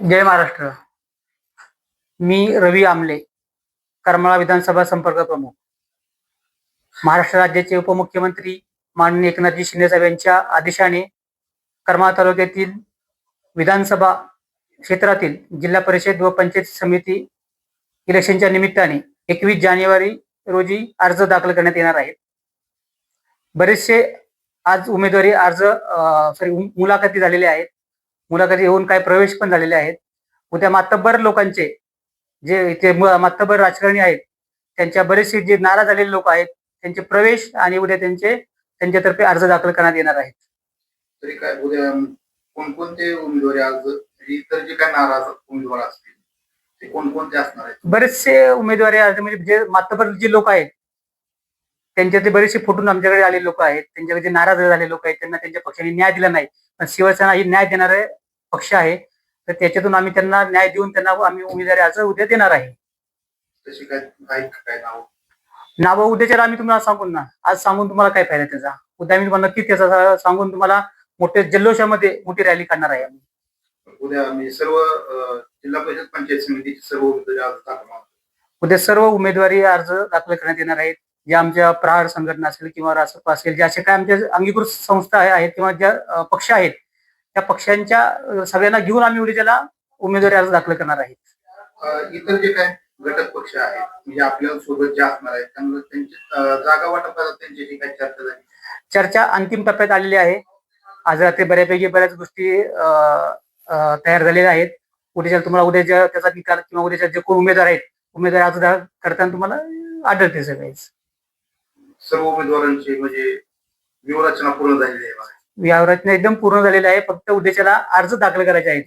जय महाराष्ट्र. मी रवी आमले, करमाळा विधानसभा संपर्क प्रमुख. महाराष्ट्र राज्याचे उपमुख्यमंत्री माननीय एकनाथजी शिंदे साहेब यांच्या आदेशाने करमाळा तालुक्यातील विधानसभा क्षेत्रातील जिल्हा परिषद व पंचायत समिती इलेक्शनच्या निमित्ताने 21 जानेवारी रोजी अर्ज दाखल करण्यात येणार आहेत. बरेचसे आज उमेदवारी अर्ज मुलाखती झालेल्या आहेत. मुलाखती येऊन काही प्रवेश पण झालेले आहेत. उद्या मातब्बर लोकांचे जे इथे मातब्बर राजकारणी आहेत त्यांच्या बरेचसे जे नाराज झालेले लोक आहेत त्यांचे प्रवेश आणि उद्या त्यांच्यातर्फे अर्ज दाखल करण्यात येणार आहेत. तरी काय उद्या कोणकोणते उमेदवारी अर्ज इतर जे काय नाराज उमेदवार असतील ते कोणकोणते असणार आहेत? बरेचसे उमेदवारी अर्ज म्हणजे जे मातब्बर जे लोक आहेत त्यांच्यातले बरेचसे फुटून आमच्याकडे आलेले लोक आहेत. त्यांच्याकडे जे नाराज झालेले लोक आहेत त्यांना त्यांच्या पक्षाने न्याय दिला नाही. पण शिवसेना ही न्याय देणारे पक्ष आहे, तर त्याच्यातून आम्ही त्यांना न्याय देऊन त्यांना आम्ही उमेदवारी अर्ज उद्या देणार आहे. तशी काय नाव उद्याच्या आम्ही तुम्हाला सांगून ना, आज सांगून तुम्हाला काय फायदा त्याचा. उद्या आम्ही तुम्हाला नक्कीच त्याचा सांगून तुम्हाला मोठ्या जल्लोषामध्ये मोठी रॅली काढणार आहे आम्ही. उद्या आम्ही सर्व जिल्हा परिषद पंचायत समितीचे सर्व उमेदवारी अर्ज दाखल उद्या सर्व उमेदवारी अर्ज दाखल करण्यात येणार आहेत. जे आमच्या प्रहार संघटना असेल किंवा रासप असेल, जे असे काय आमच्या अंगीकृत संस्था आहेत किंवा ज्या पक्ष आहेत त्या पक्षांच्या सगळ्यांना घेऊन आम्ही उद्याला उमेदवारी अर्ज दाखल करणार आहेत. इतर जे काय घटक पक्ष आहेत म्हणजे आपल्या सोबत जे असणार आहेत त्यांना त्यांची जागा वाटपात त्यांच्याशी काय चर्चा झाली? चर्चा अंतिम टप्प्यात आलेली आहे. आज रात्री बऱ्यापैकी बऱ्याच गोष्टी तयार झालेल्या आहेत. उद्या त्याचा निकाल किंवा उद्याच्या जे कोण उमेदवार आहेत उमेदवारी अर्ज करताना तुम्हाला आढळते सगळेच. सर्व उमेदवारांची म्हणजे व्यूहरचना पूर्ण झालेली आहे. व्यूहरचना एकदम पूर्ण झालेली आहे. फक्त उद्याच्याला अर्ज दाखल करायचे आहेत.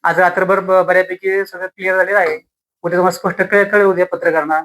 आज रात्रभर बऱ्यापैकी सगळं क्लिअर झालेलं आहे. उद्या तुम्हाला स्पष्ट कळेल उद्या पत्रकारांना.